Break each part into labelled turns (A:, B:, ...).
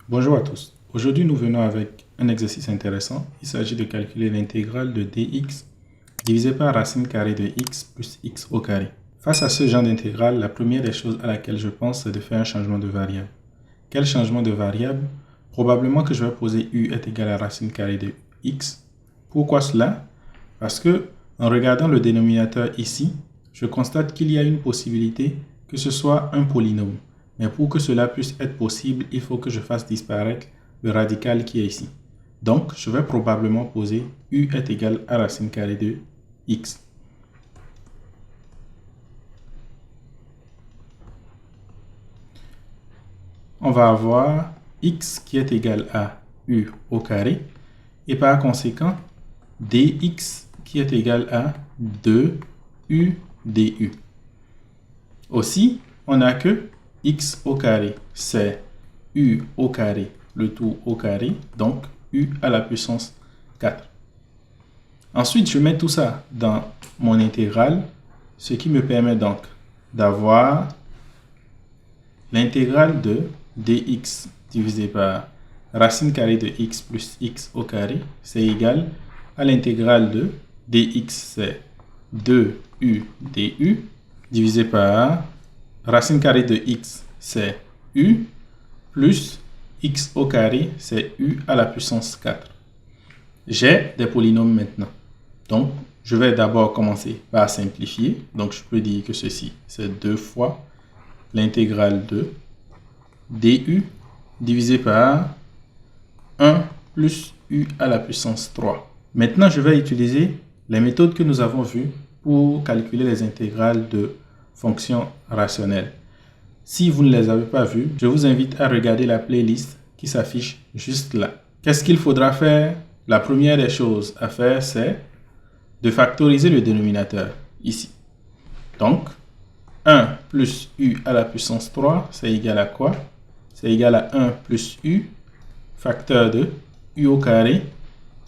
A: Bonjour à tous. Aujourd'hui, nous venons avec un exercice intéressant. Il s'agit de calculer l'intégrale de dx divisé par racine carrée de x plus x au carré. Face à ce genre d'intégrale, la première des choses à laquelle je pense, c'est de faire un changement de variable. Quel changement de variable? Probablement que je vais poser u est égal à racine carrée de x. Pourquoi cela? Parce que en regardant le dénominateur ici, je constate qu'il y a une possibilité que ce soit un polynôme. Mais pour que cela puisse être possible, il faut que je fasse disparaître le radical qui est ici. Donc, je vais probablement poser u est égal à racine carrée de x. On va avoir x qui est égal à u au carré et par conséquent dx qui est égal à 2u du. Aussi, on a que x au carré, c'est u au carré, le tout au carré, donc u à la puissance 4. Ensuite, je mets tout ça dans mon intégrale, ce qui me permet donc d'avoir l'intégrale de dx divisé par racine carrée de x plus x au carré, c'est égal à l'intégrale de dx, c'est 2u du, divisé par racine carrée de x, c'est u, plus x au carré, c'est u à la puissance 4. J'ai des polynômes maintenant. Donc, je vais d'abord commencer par simplifier. Donc, je peux dire que ceci, c'est 2 fois l'intégrale de du divisé par 1 plus u à la puissance 3. Maintenant, je vais utiliser les méthodes que nous avons vues pour calculer les intégrales de fonctions rationnelles. Si vous ne les avez pas vues, je vous invite à regarder la playlist qui s'affiche juste là. Qu'est-ce qu'il faudra faire? La première des choses à faire, c'est de factoriser le dénominateur ici. Donc, 1 plus u à la puissance 3, c'est égal à quoi? C'est égal à 1 plus u, facteur de u au carré,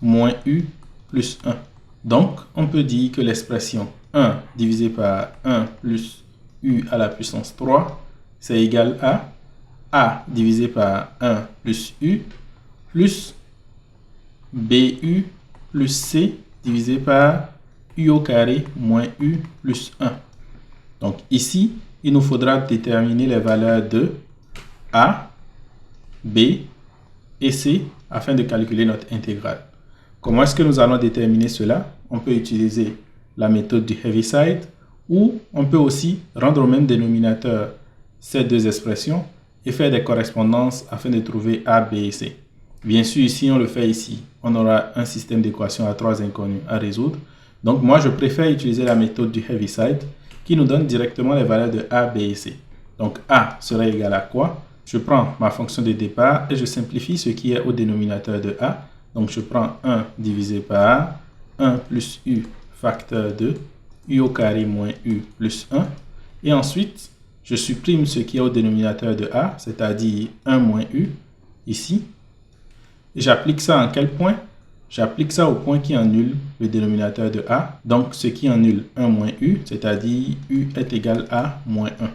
A: moins u plus 1. Donc, on peut dire que l'expression 1 divisé par 1 plus u à la puissance 3, c'est égal à a divisé par 1 plus u, plus bu plus c divisé par u au carré moins u plus 1. Donc ici, il nous faudra déterminer les valeurs de a, b et c afin de calculer notre intégrale. Comment est-ce que nous allons déterminer cela? On peut utiliser la méthode du Heaviside ou on peut aussi rendre au même dénominateur ces deux expressions et faire des correspondances afin de trouver a, b et c. Bien sûr, si on le fait ici, on aura un système d'équations à 3 inconnus à résoudre. Donc moi, je préfère utiliser la méthode du Heaviside qui nous donne directement les valeurs de a, b et c. Donc a serait égal à quoi? Je prends ma fonction de départ et je simplifie ce qui est au dénominateur de a. Donc je prends 1 divisé par 1 plus u facteur de u au carré moins u plus 1. Et ensuite, je supprime ce qui est au dénominateur de a, c'est-à-dire 1 moins u ici. Et j'applique ça en quel point? J'applique ça au point qui annule le dénominateur de a. Donc, ce qui annule 1 moins u, c'est-à-dire u est égal à moins 1.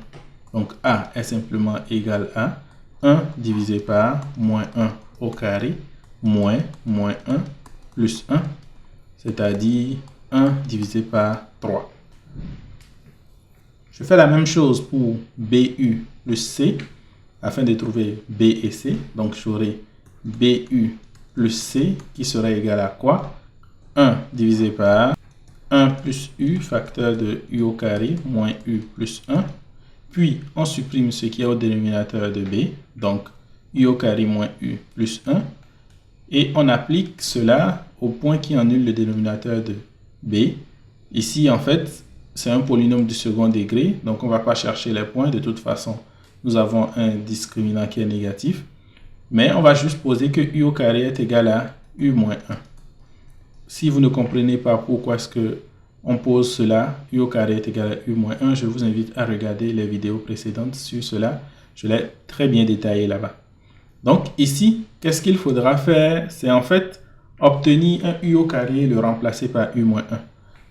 A: Donc, a est simplement égal à 1 divisé par moins 1 au carré, moins 1 plus 1, c'est-à-dire 1 divisé par 3. Je fais la même chose pour bu plus c, afin de trouver b et c. Donc, j'aurai bu plus c qui serait égal à quoi? 1 divisé par 1 plus u facteur de u au carré moins u plus 1. Puis, on supprime ce qui est au dénominateur de b, donc u au carré moins u plus 1. Et on applique cela au point qui annule le dénominateur de b. Ici, en fait, c'est un polynôme du second degré, donc on ne va pas chercher les points. De toute façon, nous avons un discriminant qui est négatif. Mais on va juste poser que u au carré est égal à u moins 1. Si vous ne comprenez pas pourquoi est-ce que on pose cela, u au carré est égal à u moins 1, je vous invite à regarder les vidéos précédentes sur cela. Je l'ai très bien détaillé là-bas. Donc ici, qu'est-ce qu'il faudra faire? C'est en fait obtenir un u au carré et le remplacer par u moins 1.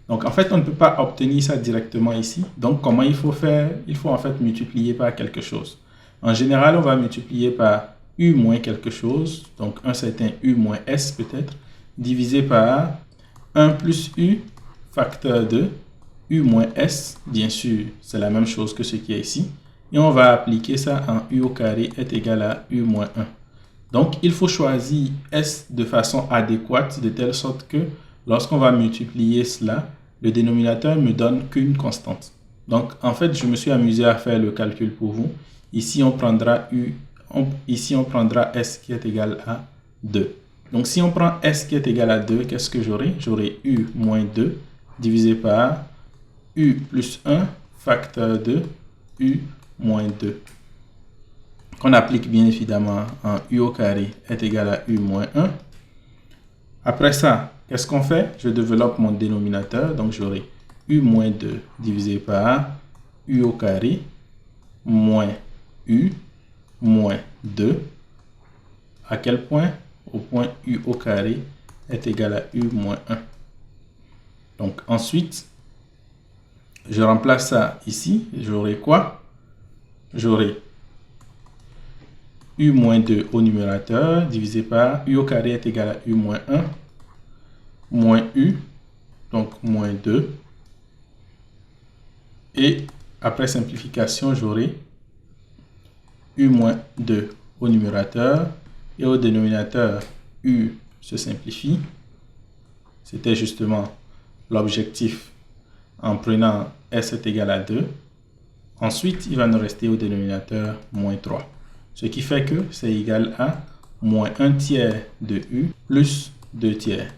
A: Donc en fait, on ne peut pas obtenir ça directement ici. Donc comment il faut faire? Il faut en fait multiplier par quelque chose. En général, on va multiplier par u moins quelque chose, donc un certain u moins s peut-être, divisé par 1 plus u facteur de u moins s, bien sûr, c'est la même chose que ce qui est ici, et on va appliquer ça en u au carré est égal à u moins 1. Donc, il faut choisir s de façon adéquate, de telle sorte que lorsqu'on va multiplier cela, le dénominateur me donne qu'une constante. Donc, en fait, je me suis amusé à faire le calcul pour vous. Ici, on prendra s qui est égal à 2. Donc, si on prend s qui est égal à 2, qu'est-ce que j'aurai? J'aurai u moins 2 divisé par u plus 1 facteur de u moins 2. Qu'on applique bien évidemment en u au carré est égal à u moins 1. Après ça, qu'est-ce qu'on fait? Je développe mon dénominateur, donc j'aurai u moins 2 divisé par u au carré moins u moins 2. À quel point? Au point u au carré est égal à u moins 1. Donc ensuite, je remplace ça ici. J'aurai quoi? J'aurai u moins 2 au numérateur divisé par u au carré est égal à u moins 1 moins u, donc moins 2. Et après simplification, j'aurai u moins 2 au numérateur et au dénominateur, u se simplifie. C'était justement l'objectif en prenant s est égal à 2. Ensuite, il va nous rester au dénominateur moins 3. Ce qui fait que c'est égal à moins 1 tiers de u plus 2 tiers.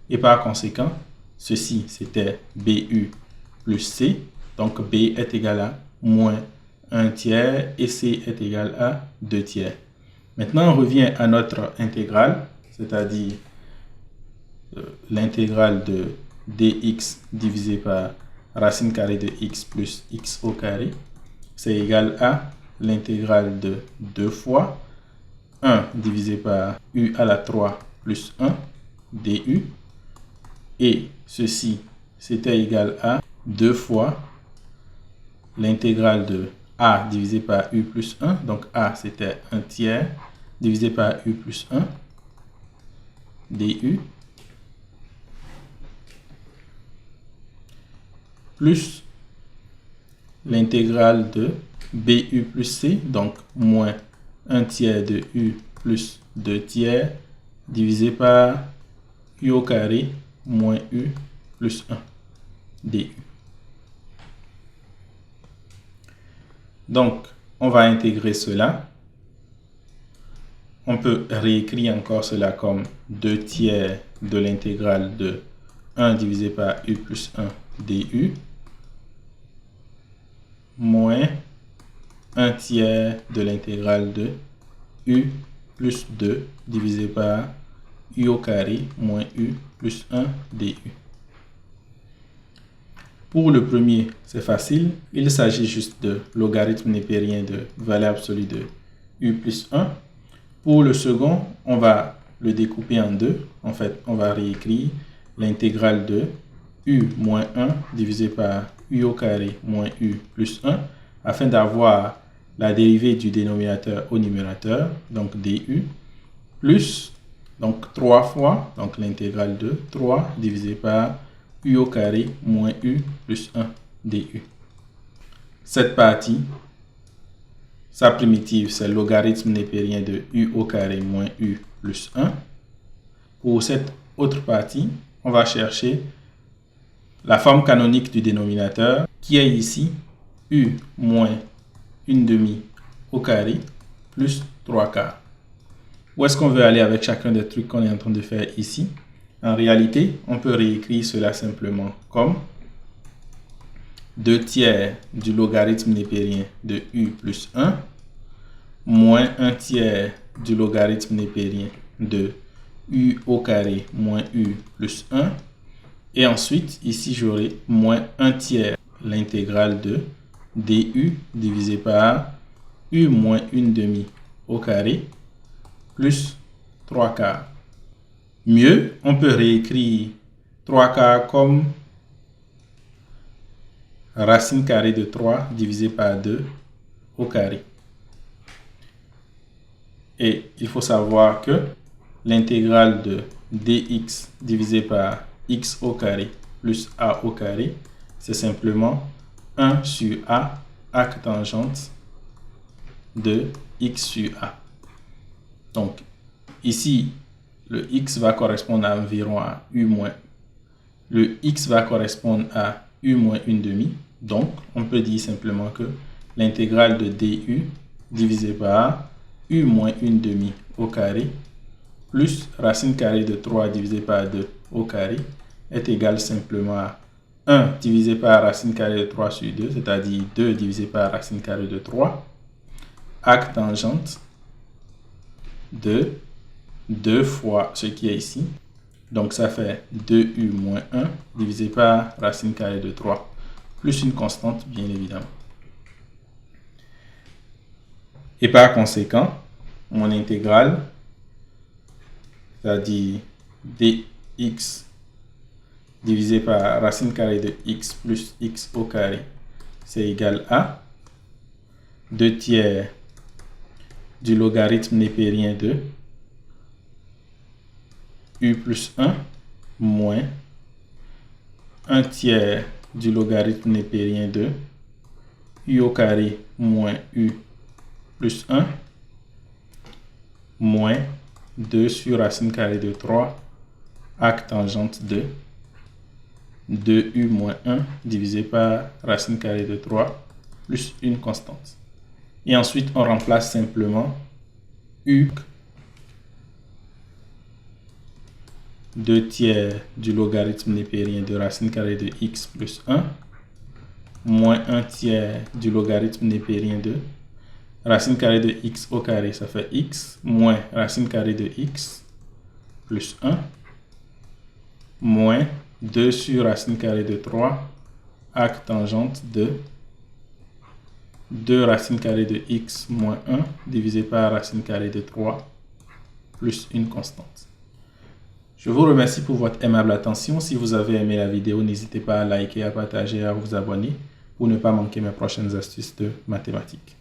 A: Et par conséquent, ceci c'était BU plus C. Donc B est égal à moins 1 tiers et C est égal à 2 tiers. Maintenant, on revient à notre intégrale, c'est-à-dire l'intégrale de dx divisé par racine carrée de x plus x au carré. C'est égal à l'intégrale de 2 fois 1 divisé par u à la 3 plus 1 du. Et ceci, c'était égal à 2 fois l'intégrale de a divisé par u plus 1. Donc a, c'était 1 tiers divisé par u plus 1 du plus l'intégrale de bu plus c, donc moins 1 tiers de u plus 2 tiers divisé par u au carré moins u plus 1 du. Donc, on va intégrer cela. On peut réécrire encore cela comme 2 tiers de l'intégrale de 1 divisé par u plus 1 du moins 1 tiers de l'intégrale de u plus 2 divisé par u au carré moins u plus 1 du. Pour le premier, c'est facile. Il s'agit juste de logarithme népérien de valeur absolue de u plus 1. Pour le second, on va le découper en deux. En fait, on va réécrire l'intégrale de u moins 1 divisé par u au carré moins u plus 1 afin d'avoir la dérivée du dénominateur au numérateur, donc du, plus donc 3 fois, donc l'intégrale de 3 divisé par u au carré moins u plus 1 du. Cette partie, sa primitive, c'est le logarithme népérien de u au carré moins u plus 1. Pour cette autre partie, on va chercher la forme canonique du dénominateur qui est ici u moins 1/2 au carré plus 3/4. Où est-ce qu'on veut aller avec chacun des trucs qu'on est en train de faire ici? En réalité, on peut réécrire cela simplement comme 2 tiers du logarithme népérien de u plus 1 moins 1 tiers du logarithme népérien de u au carré moins u plus 1. Et ensuite, ici, j'aurai moins 1 tiers l'intégrale de du divisé par u moins 1/2 au carré plus 3/4. Mieux, on peut réécrire 3/4 comme racine carrée de 3 divisé par 2 au carré. Et il faut savoir que l'intégrale de dx divisé par x au carré plus a au carré, c'est simplement 1 sur a, arc tangente de x sur a. Donc, ici, le x va correspondre à environ à u moins. Le x va correspondre à u moins 1/2. Donc, on peut dire simplement que l'intégrale de du divisé par u moins 1/2 au carré plus racine carrée de 3 divisé par 2 au carré est égal simplement à 1 divisé par racine carrée de 3 sur 2, c'est-à-dire 2 divisé par racine carrée de 3, arc tangente de 2 fois ce qui est ici. Donc, ça fait 2u moins 1 divisé par racine carrée de 3, plus une constante, bien évidemment. Et par conséquent, mon intégrale, c'est-à-dire dx divisé par racine carrée de x plus x au carré, c'est égal à 2 tiers du logarithme népérien de u plus 1 moins 1 tiers du logarithme népérien de u au carré moins u plus 1 moins 2 sur racine carrée de 3 arc tangente de 2u moins 1 divisé par racine carrée de 3 plus une constante. Et ensuite, on remplace simplement u 2 tiers du logarithme népérien de racine carrée de x plus 1 moins 1 tiers du logarithme népérien de racine carrée de x au carré, ça fait x, moins racine carrée de x plus 1 moins 2 sur racine carrée de 3 arc tangente de 2 racine carrée de x moins 1 divisé par racine carrée de 3 plus une constante. Je vous remercie pour votre aimable attention. Si vous avez aimé la vidéo, n'hésitez pas à liker, à partager et à vous abonner pour ne pas manquer mes prochaines astuces de mathématiques.